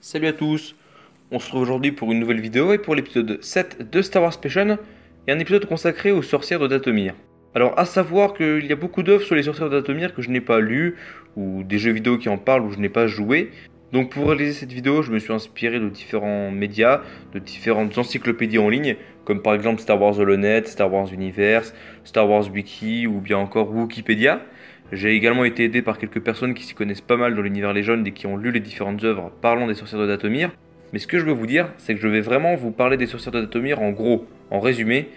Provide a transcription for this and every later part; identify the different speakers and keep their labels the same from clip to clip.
Speaker 1: Salut à tous, on se retrouve aujourd'hui pour une nouvelle vidéo et pour l'épisode 7 de Star Wars Passion et un épisode consacré aux sorcières de Dathomir. Alors à savoir qu'il y a beaucoup d'œuvres sur les sorcières de Dathomir que je n'ai pas lues ou des jeux vidéo qui en parlent où je n'ai pas joué. Donc pour réaliser cette vidéo je me suis inspiré de différents médias, de différentes encyclopédies en ligne comme par exemple Star Wars Holonet, Star Wars Universe, Star Wars Wiki ou bien encore Wikipédia. J'ai également été aidé par quelques personnes qui s'y connaissent pas mal dans l'univers Legend et qui ont lu les différentes œuvres parlant des sorcières de Dathomir. Mais ce que je veux vous dire, c'est que je vais vraiment vous parler des sorcières de Dathomir en gros, en résumé.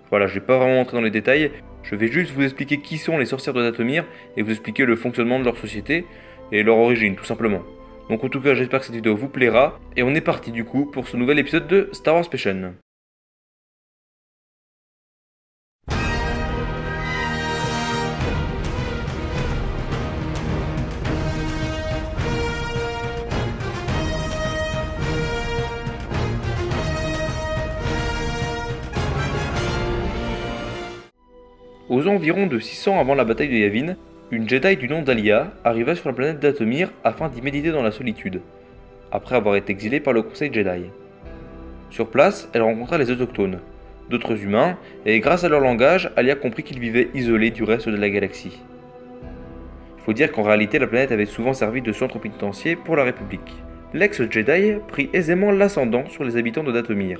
Speaker 1: Voilà, je vais pas vraiment entrer dans les détails, je vais juste vous expliquer qui sont les sorcières de Dathomir et vous expliquer le fonctionnement de leur société et leur origine, tout simplement. Donc en tout cas, j'espère que cette vidéo vous plaira, et on est parti du coup pour ce nouvel épisode de Star Wars Passion. Aux environs de 600 avant la bataille de Yavin, une Jedi du nom d'Alia arriva sur la planète Dathomir afin d'y méditer dans la solitude, après avoir été exilée par le Conseil Jedi. Sur place, elle rencontra les autochtones, d'autres humains, et grâce à leur langage, Alia comprit qu'ils vivaient isolés du reste de la galaxie. Il faut dire qu'en réalité, la planète avait souvent servi de centre pénitentiaire pour la République. L'ex-Jedi prit aisément l'ascendant sur les habitants de Dathomir,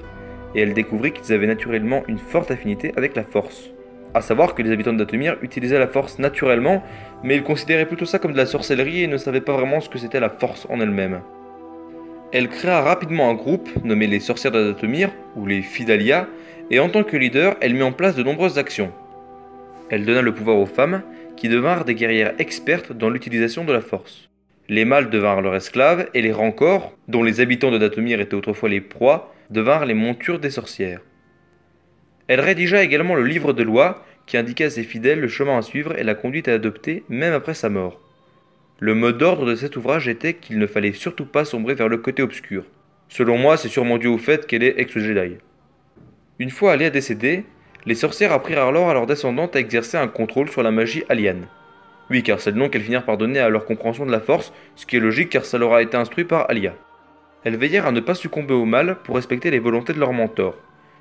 Speaker 1: et elle découvrit qu'ils avaient naturellement une forte affinité avec la Force. A savoir que les habitants de Dathomir utilisaient la Force naturellement, mais ils considéraient plutôt ça comme de la sorcellerie et ne savaient pas vraiment ce que c'était la Force en elle-même. Elle créa rapidement un groupe nommé les Sorcières de Dathomir, ou les Filles d'Alia, et en tant que leader, elle mit en place de nombreuses actions. Elle donna le pouvoir aux femmes, qui devinrent des guerrières expertes dans l'utilisation de la Force. Les mâles devinrent leurs esclaves, et les rancors, dont les habitants de Dathomir étaient autrefois les proies, devinrent les montures des sorcières. Elle rédigea également le livre de loi, qui indiquait à ses fidèles le chemin à suivre et la conduite à adopter, même après sa mort. Le mot d'ordre de cet ouvrage était qu'il ne fallait surtout pas sombrer vers le côté obscur. Selon moi, c'est sûrement dû au fait qu'elle est ex-Jedi. Une fois Alia décédée, les sorcières apprirent alors à leurs descendantes à exercer un contrôle sur la magie alienne. Oui, car c'est le nom qu'elles finirent par donner à leur compréhension de la force, ce qui est logique car ça leur a été instruit par Alia. Elles veillèrent à ne pas succomber au mal pour respecter les volontés de leur mentor.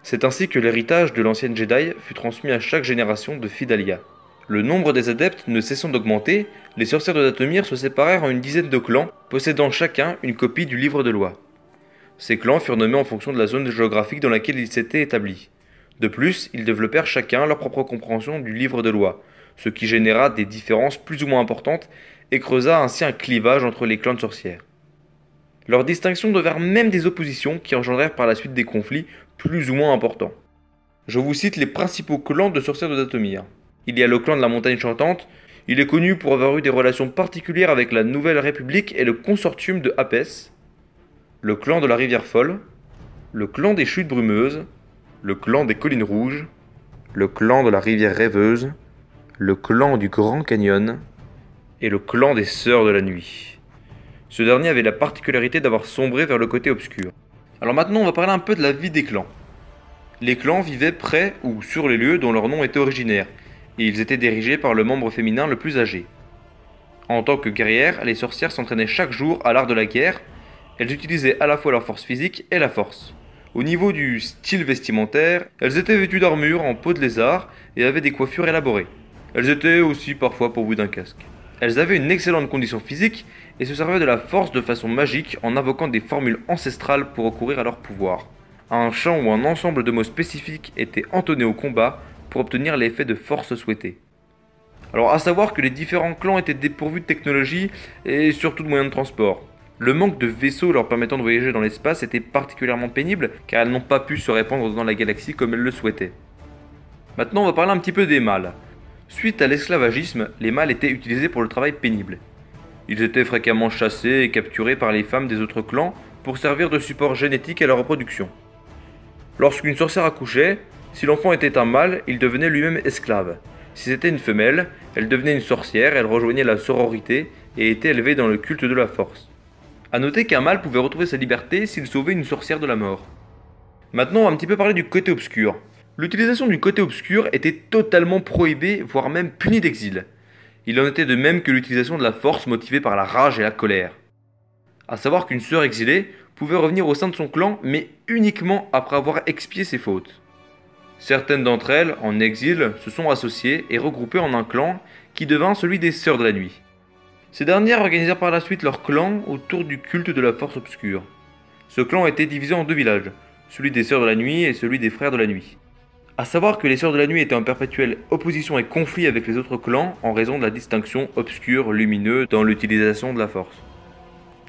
Speaker 1: C'est ainsi que l'héritage de l'ancienne Jedi fut transmis à chaque génération de filles d'Alia. Le nombre des adeptes ne cessant d'augmenter, les sorcières de Dathomir se séparèrent en une dizaine de clans, possédant chacun une copie du livre de loi. Ces clans furent nommés en fonction de la zone géographique dans laquelle ils s'étaient établis. De plus, ils développèrent chacun leur propre compréhension du livre de loi, ce qui généra des différences plus ou moins importantes et creusa ainsi un clivage entre les clans de sorcières. Leurs distinctions devinrent même des oppositions qui engendrèrent par la suite des conflits plus ou moins importants. Je vous cite les principaux clans de sorcières de Dathomir. Il y a le clan de la montagne chantante. Il est connu pour avoir eu des relations particulières avec la Nouvelle République et le consortium de Apes. Le clan de la rivière folle. Le clan des chutes brumeuses. Le clan des collines rouges. Le clan de la rivière rêveuse. Le clan du Grand Canyon. Et le clan des sœurs de la nuit. Ce dernier avait la particularité d'avoir sombré vers le côté obscur. Alors maintenant, on va parler un peu de la vie des clans. Les clans vivaient près ou sur les lieux dont leur nom était originaire, et ils étaient dirigés par le membre féminin le plus âgé. En tant que guerrières, les sorcières s'entraînaient chaque jour à l'art de la guerre. Elles utilisaient à la fois leur force physique et la force. Au niveau du style vestimentaire, elles étaient vêtues d'armure en peau de lézard et avaient des coiffures élaborées. Elles étaient aussi parfois pourvues d'un casque. Elles avaient une excellente condition physique et se servaient de la force de façon magique en invoquant des formules ancestrales pour recourir à leur pouvoir. Un chant ou un ensemble de mots spécifiques était entonné au combat pour obtenir l'effet de force souhaité. Alors à savoir que les différents clans étaient dépourvus de technologie et surtout de moyens de transport. Le manque de vaisseaux leur permettant de voyager dans l'espace était particulièrement pénible car elles n'ont pas pu se répandre dans la galaxie comme elles le souhaitaient. Maintenant on va parler un petit peu des mâles. Suite à l'esclavagisme, les mâles étaient utilisés pour le travail pénible. Ils étaient fréquemment chassés et capturés par les femmes des autres clans pour servir de support génétique à leur reproduction. Lorsqu'une sorcière accouchait, si l'enfant était un mâle, il devenait lui-même esclave. Si c'était une femelle, elle devenait une sorcière, elle rejoignait la sororité et était élevée dans le culte de la force. A noter qu'un mâle pouvait retrouver sa liberté s'il sauvait une sorcière de la mort. Maintenant, on va un petit peu parler du côté obscur. L'utilisation du côté obscur était totalement prohibée, voire même punie d'exil. Il en était de même que l'utilisation de la force motivée par la rage et la colère. À savoir qu'une sœur exilée pouvait revenir au sein de son clan, mais uniquement après avoir expié ses fautes. Certaines d'entre elles, en exil, se sont associées et regroupées en un clan qui devint celui des Sœurs de la Nuit. Ces dernières organisèrent par la suite leur clan autour du culte de la force obscure. Ce clan était divisé en deux villages, celui des Sœurs de la Nuit et celui des Frères de la Nuit. À savoir que les Sœurs de la Nuit étaient en perpétuelle opposition et conflit avec les autres clans en raison de la distinction obscur-lumineux dans l'utilisation de la force.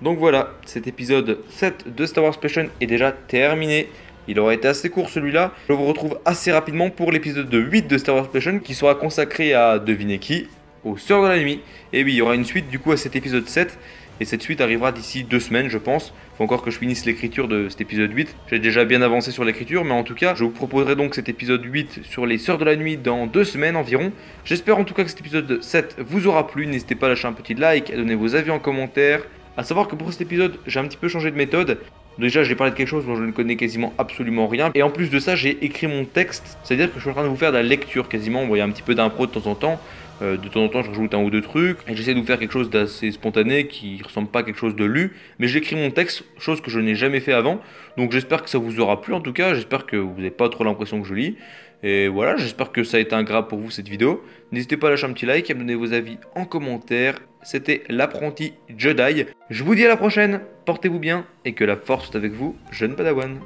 Speaker 1: Donc voilà, cet épisode 7 de Star Wars Passion est déjà terminé. Il aura été assez court celui-là. Je vous retrouve assez rapidement pour l'épisode 8 de Star Wars Passion qui sera consacré à, devinez qui, aux Sœurs de la Nuit. Et oui, il y aura une suite du coup à cet épisode 7. Et cette suite arrivera d'ici 2 semaines, je pense. Faut encore que je finisse l'écriture de cet épisode 8. J'ai déjà bien avancé sur l'écriture, mais en tout cas, je vous proposerai donc cet épisode 8 sur les Sœurs de la Nuit dans 2 semaines environ. J'espère en tout cas que cet épisode 7 vous aura plu. N'hésitez pas à lâcher un petit like, à donner vos avis en commentaire. A savoir que pour cet épisode, j'ai un petit peu changé de méthode. Déjà, j'ai parlé de quelque chose dont je ne connais quasiment absolument rien. Et en plus de ça, j'ai écrit mon texte. C'est-à-dire que je suis en train de vous faire de la lecture quasiment. Bon, il y a un petit peu d'impro de temps en temps. De temps en temps, je rajoute un ou deux trucs. Et j'essaie de vous faire quelque chose d'assez spontané qui ressemble pas à quelque chose de lu. Mais j'écris mon texte, chose que je n'ai jamais fait avant. Donc j'espère que ça vous aura plu en tout cas. J'espère que vous n'avez pas trop l'impression que je lis. Et voilà, j'espère que ça a été agréable pour vous cette vidéo. N'hésitez pas à lâcher un petit like et à me donner vos avis en commentaire. C'était l'apprenti Jedi. Je vous dis à la prochaine, portez-vous bien et que la force soit avec vous, jeune Padawan.